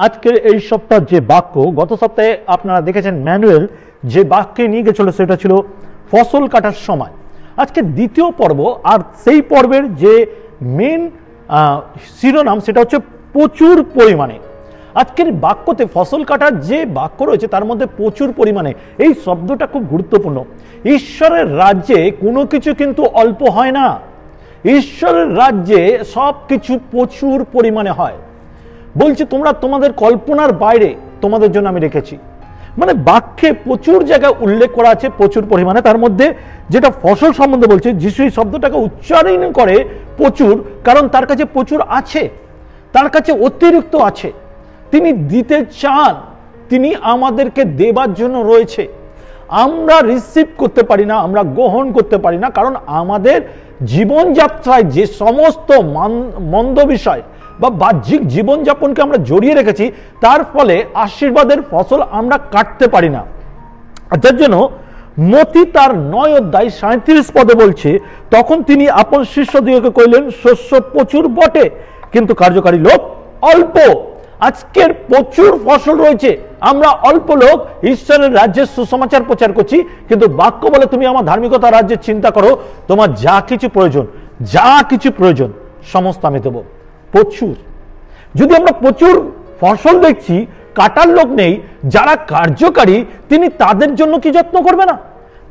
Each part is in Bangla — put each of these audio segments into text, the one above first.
আজকের এই সপ্তাহ যে বাক্য, গত সপ্তাহে আপনারা দেখেছেন ম্যানুয়েল যে বাক্যে নিয়ে গেছিল সেটা ছিল ফসল কাটার সময়। আজকে দ্বিতীয় পর্ব, আর সেই পর্বের যে মেন শিরোনাম সেটা হচ্ছে প্রচুর পরিমাণে। আজকের বাক্যতে ফসল কাটার যে বাক্য রয়েছে তার মধ্যে প্রচুর পরিমাণে এই শব্দটা খুব গুরুত্বপূর্ণ। ঈশ্বরের রাজ্যে কোনো কিছু কিন্তু অল্প হয় না। ঈশ্বরের রাজ্যে সব কিছু প্রচুর পরিমাণে হয়। বলছি তোমরা তোমাদের কল্পনার বাইরে তোমাদের জন্য আমি রেখেছি। মানে বাক্যে প্রচুর জায়গায় উল্লেখ করা আছে প্রচুর পরিমাণে। তার মধ্যে যেটা ফসল সম্বন্ধে বলছে, যিশু এই শব্দটাকে উচ্চারণ করে প্রচুর, কারণ তার কাছে প্রচুর আছে, তার কাছে অতিরিক্ত আছে, তিনি দিতে চান, তিনি আমাদেরকে দেবার জন্য রয়েছে। আমরা রিসিভ করতে পারি না, আমরা গ্রহণ করতে পারি না, কারণ আমাদের জীবনযাত্রায় যে সমস্ত মন্দ বিষয় বা বাহ্যিক জীবনযাপনকে আমরা জড়িয়ে রেখেছি, তার ফলে আশীর্বাদের ফসল আমরা কাটতে পারি না। যার জন্য মতি তার 9 অধ্যায় 37 পদে বলছে, তখন তিনি আপন শিষ্যদিগকে কইলেন, শস্য প্রচুর বটে কিন্তু কার্যকারী লোক অল্প। আজকের প্রচুর ফসল রয়েছে, আমরা অল্প লোক ঈশ্বরের রাজ্যের সুসমাচার প্রচার করছি। কিন্তু বাক্য বলে তুমি আমার ধার্মিকতা রাজ্যের চিন্তা করো, তোমার যা কিছু প্রয়োজন সমস্ত আমি দেবো। প্রচুর। যদি আমরা প্রচুর ফসল দেখছি, কাটার লোক নেই, যারা কার্যকারী তিনি তাদের জন্য কি যত্ন করবে না?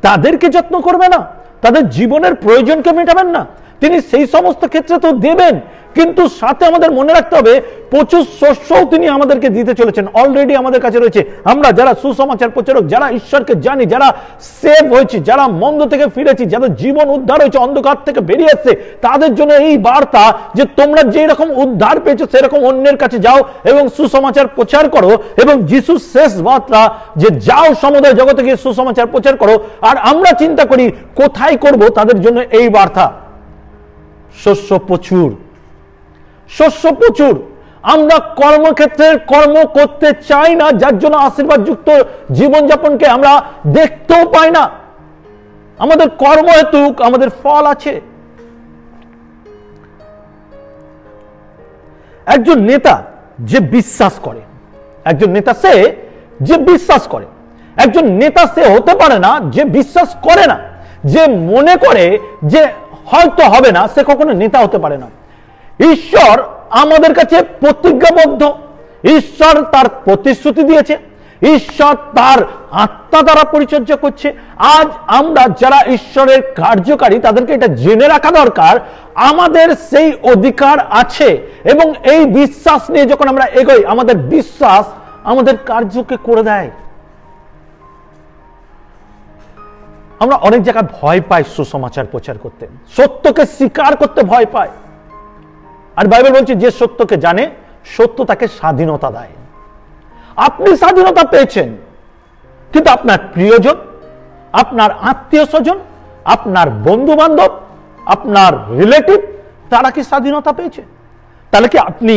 তাদেরকে যত্ন করবে না? তাদের জীবনের প্রয়োজনকে মেটাবেন না? তিনি সেই সমস্ত ক্ষেত্রে তো দেবেন, কিন্তু সাথে আমাদের মনে রাখতে হবে প্রচুর শস্যও তিনি আমাদেরকে দিতে চলেছেন। অলরেডি আমাদের কাছে রয়েছে। আমরা যারা সুসমাচার প্রচারক, যারা ঈশ্বরকে জানি, যারা সেভ হয়েছি, যারা মন্দ থেকে ফিরেছি, যাদের জীবন উদ্ধার হয়েছে, অন্ধকার থেকে বেরিয়ে এসছে, তাদের জন্য এই বার্তা যে তোমরা যেই রকম উদ্ধার পেয়েছো সেরকম অন্যের কাছে যাও এবং সুসমাচার প্রচার করো। এবং যিশুর শেষ বার্তা যে যাও সমুদয় জগতে গিয়ে সুসমাচার প্রচার করো। আর আমরা চিন্তা করি কোথায় করব, তাদের জন্য এই বার্তা। শস্য প্রচুর, শস্য প্রচুর। আমরা কর্মক্ষেত্রের কর্ম করতে চাই না, যার জন্য আশীর্বাদযুক্ত জীবনযাপনকে আমরা দেখতেও পাই না। আমাদের কর্ম হেতু আমাদের ফল আছে। একজন নেতা যে বিশ্বাস করে, একজন নেতা সে যে বিশ্বাস করে, একজন নেতা সে হতে পারে না যে বিশ্বাস করে না। যে মনে করে যে হয়তো হবে না, সে কখনো নেতা হতে পারে না। ঈশ্বর আমাদের কাছে প্রতিজ্ঞাবদ্ধ, ঈশ্বর তার প্রতিশ্রুতি দিয়েছে, ঈশ্বর তার আত্মা দ্বারা পরিচর্যা করছে। আজ আমরা যারা ঈশ্বরের কার্যকারী তাদেরকে এটা জেনে রাখা দরকার, আমাদের সেই অধিকার আছে। এবং এই বিশ্বাস নিয়ে যখন আমরা এগোই, আমাদের বিশ্বাস আমাদের কার্যকে করে দেয়। আমরা অনেক জায়গায় ভয় পাই সুসমাচার প্রচার করতে, সত্যকে স্বীকার করতে ভয় পাই। আর বাইবেল বলছে যে সত্যকে জানে সত্য তাকে স্বাধীনতা দেয়। আপনি স্বাধীনতা পেয়েছেন, কিন্তু আপনার প্রিয়জন, আপনার আত্মীয় স্বজন, আপনার বন্ধু বান্ধব, আপনার রিলেটিভ, তারা কি স্বাধীনতা পেয়েছে? তাহলে কি আপনি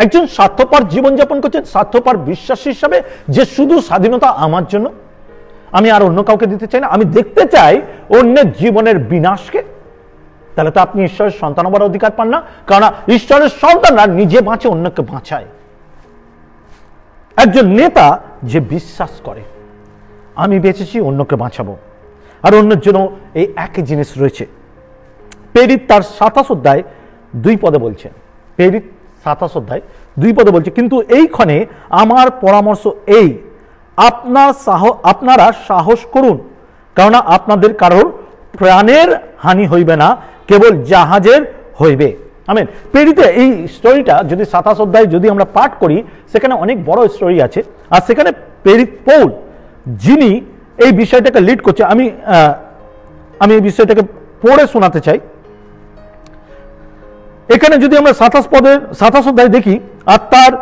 একজন স্বার্থপর জীবনযাপন করছেন, স্বার্থপর বিশ্বাসী হিসাবে, যে শুধু স্বাধীনতা আমার জন্য, আমি আর অন্য কাউকে দিতে চাই না, আমি দেখতে চাই অন্যের জীবনের বিনাশকে? তাহলে তো আপনি ঈশ্বরের সন্তান হবার অধিকার পান না, কারণ ঈশ্বরের সন্তানরা নিজে বাঁচে, অন্যকে বাঁচায়। একজন নেতা যে বিশ্বাস করে আমি বেঁচেছি, অন্যকে বাঁচাবো, আর অন্যের জন্য এই একই জিনিস রয়েছে। প্রেরিত তার 27 অধ্যায় 2 পদে বলছেন, প্রেরিত 27 অধ্যায় 2 পদে বলছে, কিন্তু এইখানে আমার পরামর্শ এই, আপনারা সাহস করুন, কারণ আপনাদের কারোর প্রাণের হানি হইবে না, কেবল জাহাজের হইবে। আমেন। প্রেরিত এই স্টোরিটা যদি 27 অধ্যায় যদি আমরা পাঠ করি, সেখানে অনেক বড় স্টোরি আছে। আর সেখানে প্রেরিত পৌল যিনি এই বিষয়টাকে লিড করছে, আমি এই বিষয়টাকে পড়ে শোনাতে চাই। এখানে যদি আমরা 27 অধ্যায় দেখি আর তার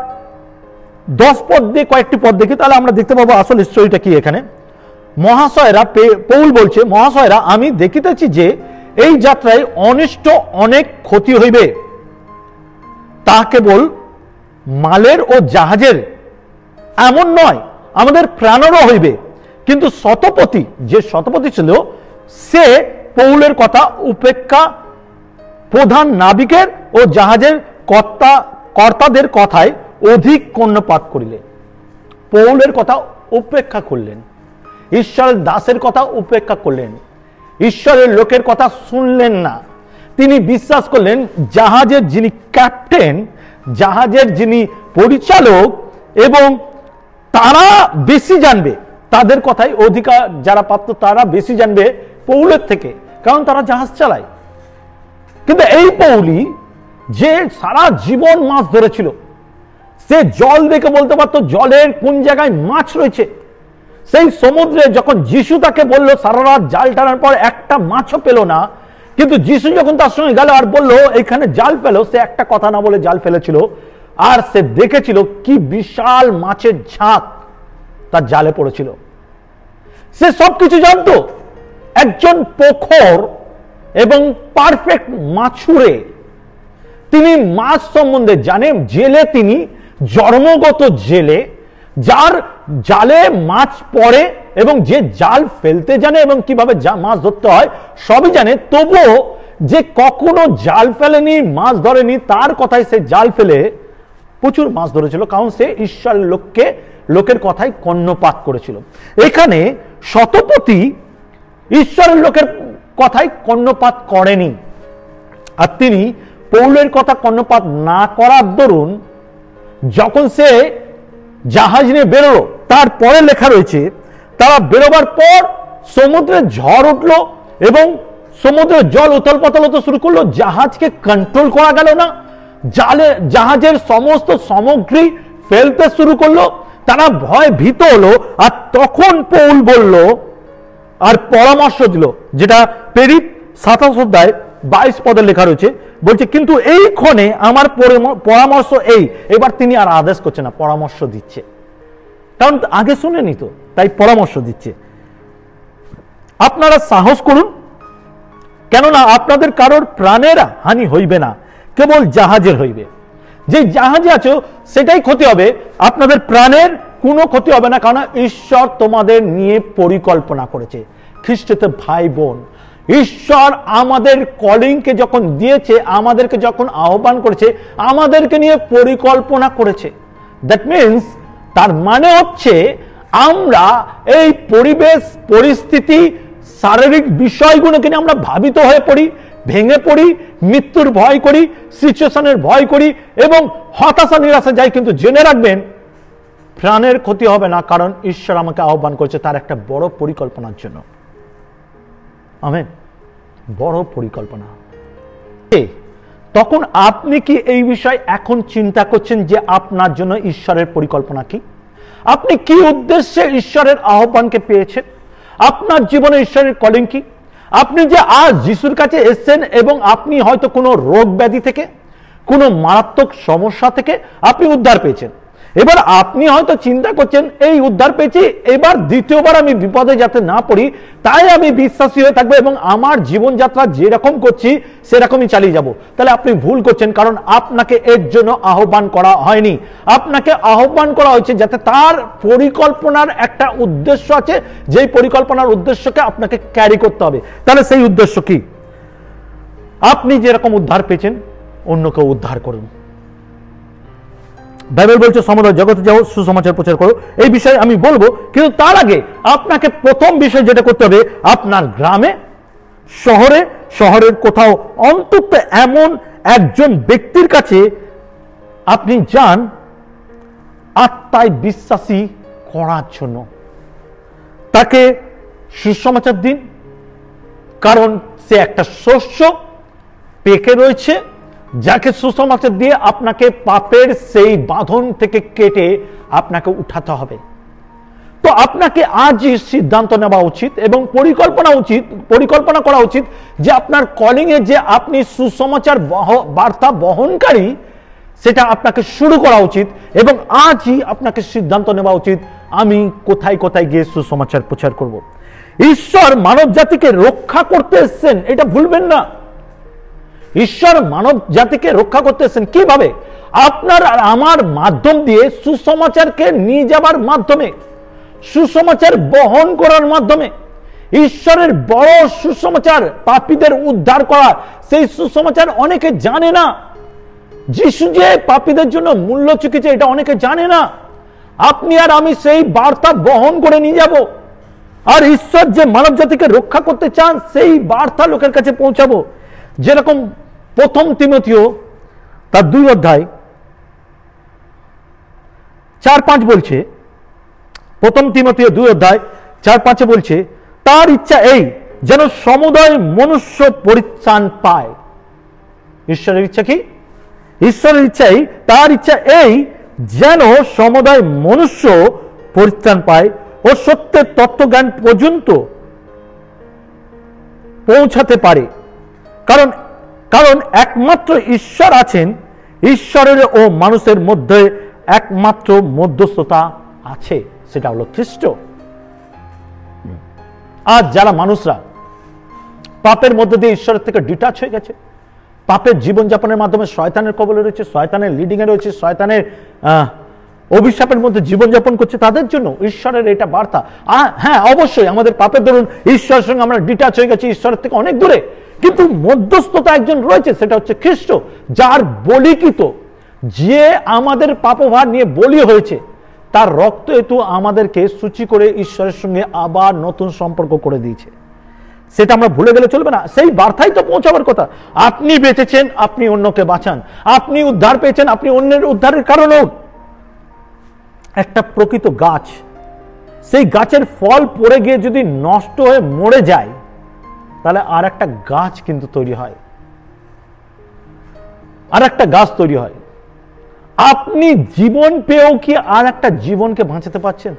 10 পদ দিয়ে কয়েকটি পদ দেখি, তাহলে আমরা দেখতে পাবো আসল স্টোরিটা কি। এখানে মহাশয়রা, পৌল বলছে, মহাশয়রা আমি দেখিতেছি যে এই যাত্রায় অনিষ্ট অনেক ক্ষতি হইবে, তা কেবল মালের ও জাহাজের এমন নয়, আমাদের প্রাণেরও হইবে। কিন্তু শতপতি, যে শতপতি ছিল, সে পৌলের কথা উপেক্ষা প্রধান নাবিকের ও জাহাজের কর্তাদের কথায় অধিক কর্ণপাত করিলেন, পৌলের কথা উপেক্ষা করলেন, ঈশ্বরের দাসের কথা উপেক্ষা করলেন, ঈশ্বরের লোকের কথা শুনলেন না। তিনি বিশ্বাস করলেন জাহাজের যিনি ক্যাপ্টেন, জাহাজের যিনি পরিচালক, এবং তারা বেশি জানবে, তাদের কথাই অধিকার যারা প্রাপ্ত তারা বেশি জানবে পৌলের থেকে, কারণ তারা জাহাজ চালায়। কিন্তু এই পৌলি যে সারা জীবন মাছ ধরেছিল, সে জল দেখে বলতে পারতো জলের কোন জায়গায় মাছ রয়েছে। সেই সমুদ্রে যখন যিশু তাকে বলল সারা রাত জাল টানার পর একটা মাছও পেল না, কিন্তু যিশু যখন তার সঙ্গে গেল আর বলল এখানে জাল ফেলো, সে একটা কথা না বলে জাল ফেলেছিল, আর সে দেখেছিল কি বিশাল মাছের ঝাঁক তার জালে পড়েছিল। সে সবকিছু জানতো। একজন প্রখর এবং পারফেক্ট মাছুরে, তিনি মাছ সম্বন্ধে জানে। জেলে, তিনি জন্মগত জেলে, যার জালে মাছ পড়ে এবং যে জাল ফেলতে জানে এবং কিভাবে মাছ ধরতে হয় সবই জানে। তবুও যে কখনো জাল ফেলেনি, মাছ ধরেনি, তার কথায় সে জাল ফেলে প্রচুর মাছ ধরেছিল, কারণ সে ঈশ্বরের লোকের কথায় কর্ণপাত করেছিল। এখানে শতপতি ঈশ্বরের লোকের কথায় কর্ণপাত করেনি, আর তিনি পৌলের কথা কর্ণপাত না করার দরুন যখন সে জাহাজ নিয়ে বেরোলো, তারপরে লেখা রয়েছে তারা বেরোবার পর সমুদ্রে ঝড় উঠলো এবং সমুদ্রের জল উথল পাথল হতে শুরু করলো। জাহাজকে কন্ট্রোল করা গেল না, জাহাজের সমস্ত সামগ্রী ফেলতে শুরু করলো। তারা ভয় ভীত হলো, আর তখন পৌল বলল আর পরামর্শ দিল, যেটা প্রেরিত 27 অধ্যায় 22 পদে লেখা রয়েছে। বলছে কিন্তু এই ক্ষণে আমার পরামর্শ এই। এবার তিনি আর আদেশ করছে না, পরামর্শ দিচ্ছে, কারণ আগে শুনেনি তো, তাই পরামর্শ দিচ্ছে। আপনারা সাহস করুন, কেননা আপনাদের কারোর প্রাণের হানি হইবে না, কেবল জাহাজের হইবে। যে জাহাজে আছো সেটাই ক্ষতি হবে, আপনাদের প্রাণের কোনো ক্ষতি হবে না, কারণ ঈশ্বর তোমাদের নিয়ে পরিকল্পনা করেছে। খ্রিস্টতে ভাই বোন, ঈশ্বর আমাদের কলিংকে যখন দিয়েছে, আমাদেরকে যখন আহ্বান করেছে, আমাদেরকে নিয়ে পরিকল্পনা করেছে। দ্যাট মিনস, তার মানে হচ্ছে আমরা এই পরিবেশ পরিস্থিতি শারীরিক বিষয়গুলোকে নিয়ে আমরা ভাবিত হয়ে পড়ি, ভেঙে পড়ি, মৃত্যুর ভয় করি, সিচুয়েশনের ভয় করি এবং হতাশা নিরাশা যাই। কিন্তু জেনে রাখবেন প্রাণের ক্ষতি হবে না, কারণ ঈশ্বর আমাকে আহ্বান করেছে তার একটা বড় পরিকল্পনার জন্য। আমেন। বড় পরিকল্পনা। তখন আপনি কি এই বিষয় এখন চিন্তা করছেন যে আপনার জন্য ঈশ্বরের পরিকল্পনা কি? আপনি কি উদ্দেশ্যে ঈশ্বরের আহ্বানকে পেয়েছেন? আপনার জীবনে ঈশ্বরের কলিং কি? আপনি যে আজ যিশুর কাছে এসেছেন এবং আপনি হয়তো কোনো রোগ ব্যাধি থেকে, কোনো মারাত্মক সমস্যা থেকে আপনি উদ্ধার পেয়েছেন। এবার আপনি হয়তো চিন্তা করছেন এই উদ্ধার পেয়েছি, এবার দ্বিতীয়বার আমি বিপদে যাতে না পড়ি, তাই আমি বিশ্বাসী হয়ে থাকবো এবং আমার জীবনযাত্রা যেরকম করছি সেরকমই চালিয়ে যাব। তাহলে আপনি ভুল করছেন, কারণ আপনাকে এর জন্য আহ্বান করা হয়নি। আপনাকে আহ্বান করা হয়েছে যাতে তার পরিকল্পনার একটা উদ্দেশ্য আছে, যেই পরিকল্পনার উদ্দেশ্যকে আপনাকে ক্যারি করতে হবে। তাহলে সেই উদ্দেশ্য কি? আপনি যেরকম উদ্ধার পেয়েছেন অন্যকে উদ্ধার করুন। বাইবেল বলছে সমগ্র জগতে যাও, সুসমাচার প্রচার করো। এই বিষয়ে আমি বলবো, কিন্তু তার আগে আপনাকে প্রথম বিষয় যেটা করতে হবে, আপনার গ্রামে, শহরের কোথাও অন্তত এমন একজন ব্যক্তির কাছে আপনি যান আত্মায় বিশ্বাসী করার জন্য। তাকে সুসমাচার দিন, কারণ সে একটা শস্য পেকে রয়েছে, যাকে সুসমাচার দিয়ে আপনাকে পাপের সেই বাঁধন থেকে কেটে আপনাকে উঠাতে হবে। তো আপনাকে আজই সিদ্ধান্ত নেওয়া উচিত এবং পরিকল্পনা করা উচিত যে আপনার কলিং এ যে আপনি সুসমাচার বার্তা বহনকারী, সেটা আপনাকে শুরু করা উচিত এবং আজই আপনাকে সিদ্ধান্ত নেওয়া উচিত আমি কোথায় কোথায় গিয়ে সুসমাচার প্রচার করব। ঈশ্বর মানব জাতিকে রক্ষা করতে এসেছেন, এটা ভুলবেন না। ঈশ্বর মানব জাতিকে রক্ষা করতে এসেছেন কিভাবে? আপনার আর আমার মাধ্যম দিয়ে, সুসমাচারকে নিয়ে যাবার মাধ্যমে, সুসমাচার বহন করার মাধ্যমে। ঈশ্বরের বড় সুসমাচার পাপীদের উদ্ধার করা, সেই সুসমাচার অনেকে জানে না। যিশু যে পাপীদের জন্য মূল্য চুকিয়েছে এটা অনেকে জানে না। আপনি আর আমি সেই বার্তা বহন করে নিয়ে যাব, আর ঈশ্বর যে মানব জাতিকে রক্ষা করতে চান সেই বার্তা লোকের কাছে পৌঁছাবো। যেরকম প্রথম তিমথিও তার 2 অধ্যায় 4-5 বলছে, প্রথম তিমথিও 2 অধ্যায় 4-5 বলছে, তার ইচ্ছা এই যেন সমুদয় মনুষ্য পরিত্রাণ পায়। ঈশ্বরের ইচ্ছা কি? ঈশ্বরের ইচ্ছাই, তার ইচ্ছা এই যেন সমুদয় মনুষ্য পরিত্রাণ পায় ও সত্যের তত্ত্বজ্ঞান পর্যন্ত পৌঁছাতে পারে। কারণ কারণ একমাত্র ঈশ্বর আছেন, ঈশ্বরের ও মানুষের মধ্যে একমাত্র মধ্যস্থতা আছে, সেটা হলো খ্রিস্ট। আজ যারা মানুষরা পাপের মধ্যে দিয়ে ঈশ্বরের থেকে ডিটাচ হয়ে গেছে, পাপের জীবনযাপনের মাধ্যমে শয়তানের কবলে রয়েছে, শয়তানের লিডিং এ রয়েছে, শয়তানের অভিশাপের মধ্যে জীবনযাপন করছে, তাদের জন্য ঈশ্বরের এটা বার্তা। হ্যাঁ, অবশ্যই আমাদের পাপের দরুন ঈশ্বরের সঙ্গে আমরা ডিটাচ হয়ে গেছি, ঈশ্বরের থেকে অনেক দূরে, কিন্তু মধ্যস্থতা একজন রয়েছে, সেটা হচ্ছে খ্রিস্ট, যার বলিকৃত, যে আমাদের পাপভার নিয়ে বলি হয়েছে, তার রক্ত হেতু আমাদেরকে সূচি করে ঈশ্বরের সঙ্গে আবার নতুন সম্পর্ক করে দিয়েছে। সেটা আমরা ভুলে গেলে চলবে না, সেই বার্তাই তো পৌঁছাবার কথা। আপনি বেঁচেছেন, আপনি অন্যকে বাঁচান, আপনি উদ্ধার পেয়েছেন, আপনি অন্যের উদ্ধারের কারণ হোক। একটা প্রকৃত গাছ, সেই গাছের ফল পড়ে গিয়ে যদি নষ্ট হয়ে মরে যায়, তাহলে আর একটা গাছ কিন্তু তৈরি হয়, আর একটা গাছ তৈরি হয়। আপনি জীবন পেয়েও কি আর একটা জীবনকে বাঁচাতে পারছেন?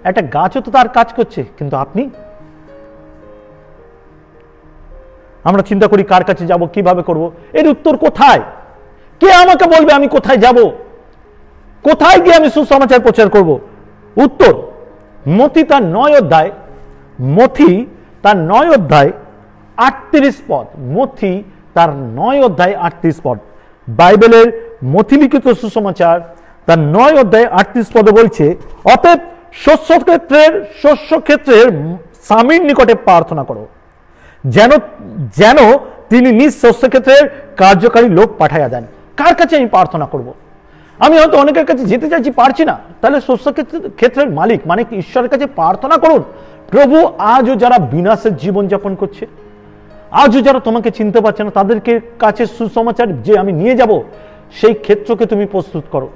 একটা গাছও তো তার কাজ করছে, কিন্তু আপনি? আমরা চিন্তা করি কার কাছে যাব, কিভাবে করব, এর উত্তর কোথায়? কে আমাকে বলবে আমি কোথায় যাব, কোথায় গিয়ে আমি সুসমাচার প্রচার করব? উত্তর মথি তার 9 অধ্যায়, মথি তার 9 অধ্যায় 38 পদ, মথি তার 9 অধ্যায় 38 পদ, বাইবেলের মথি লিখিত সুসমাচার তার 9 অধ্যায় 38 পদে বলছে, অতএব শস্য ক্ষেত্রের স্বামীর নিকটে প্রার্থনা করো, যেন যেন তিনি নিজ শস্যক্ষেত্রের কার্যকারী লোক পাঠাইয়া দেন। কার কাছে আমি প্রার্থনা করব? আমি হয়তো অনেকের কাছে যেতে চাইছি, পারছি না, তাহলে শস্যক্ষেত্রের মালিক মানে ঈশ্বরের কাছে প্রার্থনা করুন। প্রভু, আজও যারা বিনাশের জীবনযাপন করছে, আজও যারা তোমাকে চিনতে পারছে না, তাদেরকে কাছে সুসমাচার যে আমি নিয়ে যাব, সেই ক্ষেত্রকে তুমি প্রস্তুত করো,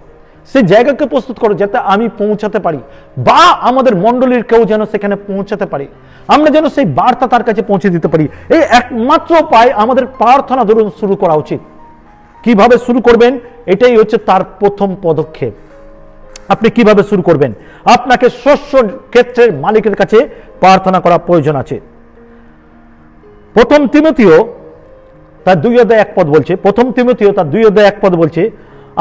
সেই জায়গাকে প্রস্তুত করো, যাতে আমি পৌঁছাতে পারি, বা আমাদের মণ্ডলীর কেউ যেন সেখানে পৌঁছাতে পারি, আমরা যেন সেই বার্তা তার কাছে পৌঁছে দিতে পারি। এই একমাত্র উপায় আমাদের প্রার্থনা ধরুন শুরু করা উচিত। কিভাবে শুরু করবেন? এটাই হচ্ছে তার প্রথম পদক্ষেপ। আপনি কিভাবে শুরু করবেন? আপনাকে শস্য ক্ষেত্রের মালিকের কাছে প্রার্থনা করা প্রয়োজন আছে। প্রথম তিমথিও তার 2 অধ্যায় 1 পদ বলছে, প্রথম তিমথিও তার 2 অধ্যায় 1 পদ বলছে,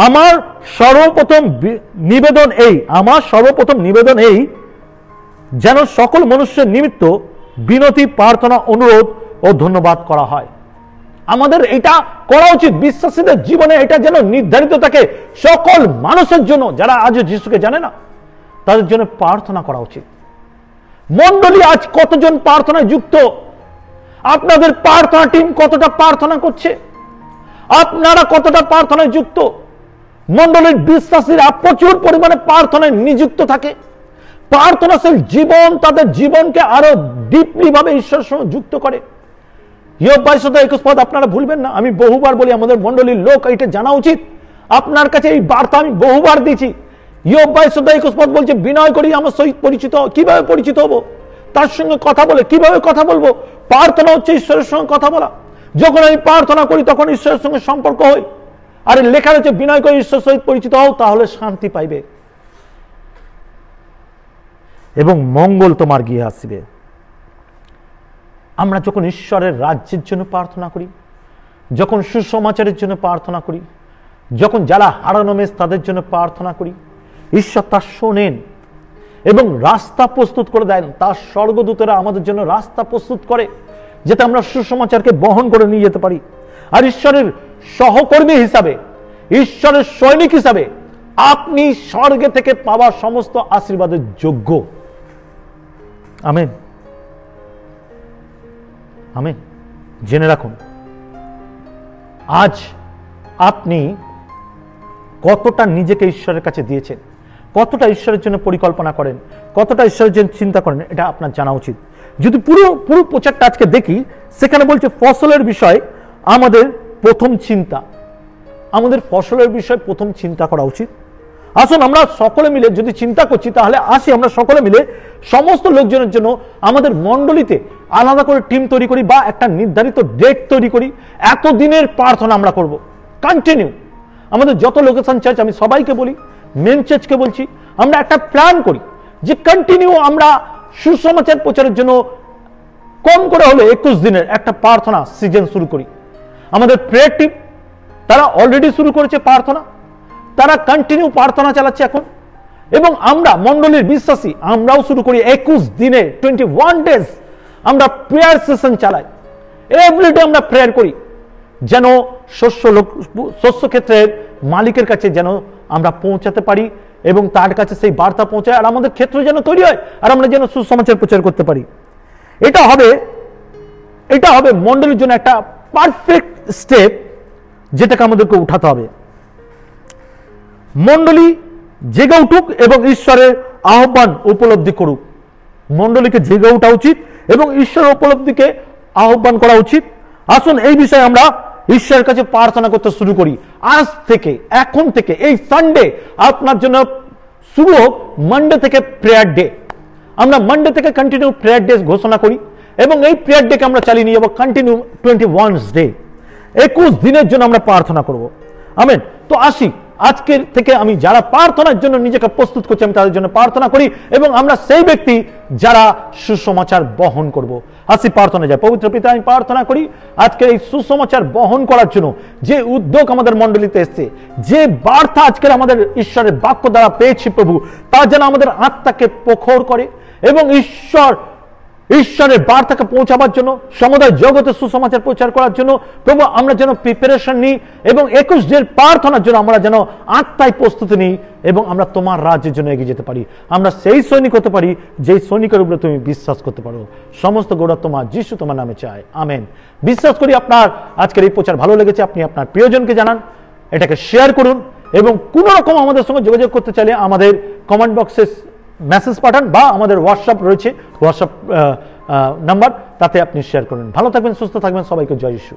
আমার সর্বপ্রথম নিবেদন এই যেন সকল মনুষ্যের নিমিত্ত বিনতি, প্রার্থনা, অনুরোধ ও ধন্যবাদ করা হয়। আমাদের এটা করা উচিত, বিশ্বাসীদের জীবনে এটা যেন নির্ধারিত থাকে, সকল মানুষের জন্য, যারা আজও যিশুকে জানে না তাদের জন্য প্রার্থনা করা উচিত। মণ্ডলী আজ কতজন প্রার্থনায় যুক্ত? আপনাদের প্রার্থনা টিম কতটা প্রার্থনা করছে? আপনারা কতটা প্রার্থনায় যুক্ত? মণ্ডলীর বিশ্বাসীরা প্রচুর পরিমাণে প্রার্থনায় নিযুক্ত থাকে। প্রার্থনাশীল জীবন তাদের জীবনকে আরো ডিপলি ভাবে ঈশ্বরের সঙ্গে যুক্ত করে। ইয়োব 22:21 পদ আপনারা ভুলবেন না। আমি বহুবার বলি, আমাদের মণ্ডলীর লোক এটা জানা উচিত। আপনার কাছে এই বার্তা আমি বহুবার দিয়েছি। ইয়োব 22:21 পদ বলছে, বিনয় করি আমার সহিত পরিচিত। কিভাবে পরিচিত হবো? তার সঙ্গে কথা বলে। কিভাবে কথা বলবো? প্রার্থনা হচ্ছে ঈশ্বরের সঙ্গে কথা বলা। যখন আমি প্রার্থনা করি তখন ঈশ্বরের সঙ্গে সম্পর্ক হয়। আর লেখা রয়েছে, বিনয় করে ঈশ্বরের সহিত পরিচিত হও, তাহলে শান্তি পাইবে এবং মঙ্গল তোমার গিয়ে আসবে। আমরা যখন ঈশ্বরের রাজ্যের জন্য প্রার্থনা করি, যখন সুসমাচারের জন্য প্রার্থনা করি, যখন যারা হারানো মেষ তাদের জন্য প্রার্থনা করি, ঈশ্বর তা শোনেন এবং রাস্তা প্রস্তুত করে দেন। তার স্বর্গদূতেরা আমাদের জন্য রাস্তা প্রস্তুত করে, যাতে আমরা সুসমাচারকে বহন করে নিয়ে যেতে পারি। আর ঈশ্বরের সহকর্মী হিসাবে, ঈশ্বরের সৈনিক হিসাবে আপনি স্বর্গে থেকে পাওয়া সমস্ত আশীর্বাদের যোগ্য। Amen, amen. জেনে রাখুন, আজ আপনি কতটা নিজেকে ঈশ্বরের কাছে দিয়েছেন, কতটা ঈশ্বরের জন্য পরিকল্পনা করেন, কতটা ঈশ্বরের জন্য চিন্তা করেন, এটা আপনার জানা উচিত। যদি পুরো প্রচারটা আজকে দেখি, সেখানে বলছে ফসলের বিষয় আমাদের প্রথম চিন্তা, আমাদের ফসলের বিষয় প্রথম চিন্তা করা উচিত। আসুন আমরা সকলে মিলে যদি চিন্তা করছি, তাহলে আসি আমরা সকলে মিলে সমস্ত লোকজনের জন্য আমাদের মণ্ডলীতে আলাদা করে টিম তৈরি করি বা একটা নির্ধারিত ডেট তৈরি করি। এতদিনের প্রার্থনা আমরা করব কন্টিনিউ। আমাদের যত লোকেশন চার্চ, আমি সবাইকে বলি, মেন চার্চকে বলছি, আমরা একটা প্ল্যান করি যে কন্টিনিউ আমরা সুসমাচার প্রচারের জন্য কম করে হলে 21 দিনের একটা প্রার্থনা সিজন শুরু করি। আমাদের প্রেয়ার টিম তারা অলরেডি শুরু করেছে প্রার্থনা, তারা কন্টিনিউ প্রার্থনা চালাচ্ছে এখন। এবং আমরা মণ্ডলীর বিশ্বাসী, আমরাও শুরু করি 21 দিনে 21 ডেজ আমরা প্রেয়ার সেশন চালাই। এভরিডে আমরা প্রেয়ার করি যেন শস্য ক্ষেত্রের মালিকের কাছে যেন আমরা পৌঁছাতে পারি এবং তার কাছে সেই বার্তা পৌঁছায়, আর আমাদের ক্ষেত্র যেন তৈরি হয়, আর আমরা যেন সুসমাচার প্রচার করতে পারি। এটা হবে মণ্ডলীর জন্য একটা পারফেক্ট স্টেপ, যেটাকে আমাদেরকে উঠাতে হবে। মণ্ডলী জেগে উঠুক এবং ঈশ্বরের আহ্বান উপলব্ধি করুক। মণ্ডলীকে জেগে ওঠা উচিত এবং ঈশ্বরের উপলব্ধিকে আহ্বান করা উচিত। আসুন এই বিষয়ে আমরা ঈশ্বরের কাছে প্রার্থনা করতে শুরু করি। আজ থেকে, এখন থেকে, এই সানডে আপনার জন্য শুরু হোক মানডে থেকে প্রেয়ার ডে। আমরা মানডে থেকে কন্টিনিউ প্রেয়ার ডে ঘোষণা করি এবং এই প্রেয়ার ডেকে আমরা চালিয়ে নিয়ে যাবো কন্টিনিউ 21 ডে, 21 দিনের জন্য আমরা প্রার্থনা করব। আমেন। তো আসি, আজকের থেকে আমি যারা প্রার্থনার জন্য নিজেকে প্রস্তুত করছি, আমি তাদের জন্য প্রার্থনা করি এবং আমরা সেই ব্যক্তি যারা সুসমাচার বহন করব। আসি প্রার্থনা যায়। পবিত্র পিতা, আমি প্রার্থনা করি আজকে এই সুসমাচার বহন করার জন্য যে উদ্যোগ আমাদের মণ্ডলীতে এসছে, যে বার্তা আজকের আমাদের ঈশ্বরের বাক্য দ্বারা পেয়েছি প্রভু, তা যেন আমাদের আত্মাকে প্রখর করে এবং ঈশ্বরের বার্তাকে পৌঁছাবার জন্য, সমুদায় জগতে সুসমাচার প্রচার করার জন্য প্রভু আমরা যেন প্রিপারেশন নিই এবং 21 দিনের প্রার্থনার জন্য আমরা যেন আত্মায় প্রস্তুতি নিই এবং আমরা তোমার রাজ্যের জন্য এগিয়ে যেতে পারি। আমরা সেই সৈনিক হতে পারি যেই সৈনিকের উপরে তুমি বিশ্বাস করতে পারো। সমস্ত গৌরব তোমার, যিশু তোমার নামে চায়, আমেন। বিশ্বাস করি আপনার আজকের এই প্রচার ভালো লেগেছে। আপনি আপনার প্রিয়জনকে জানান, এটাকে শেয়ার করুন এবং কোনো রকম আমাদের সঙ্গে যোগাযোগ করতে চাইলে আমাদের কমেন্ট বক্সে মেসেজ পাঠান বা আমাদের হোয়াটসঅ্যাপ রয়েছে, হোয়াটসঅ্যাপ নাম্বার, তাতে আপনি শেয়ার করুন। ভালো থাকবেন, সুস্থ থাকবেন, সবাইকে জয় যিশু।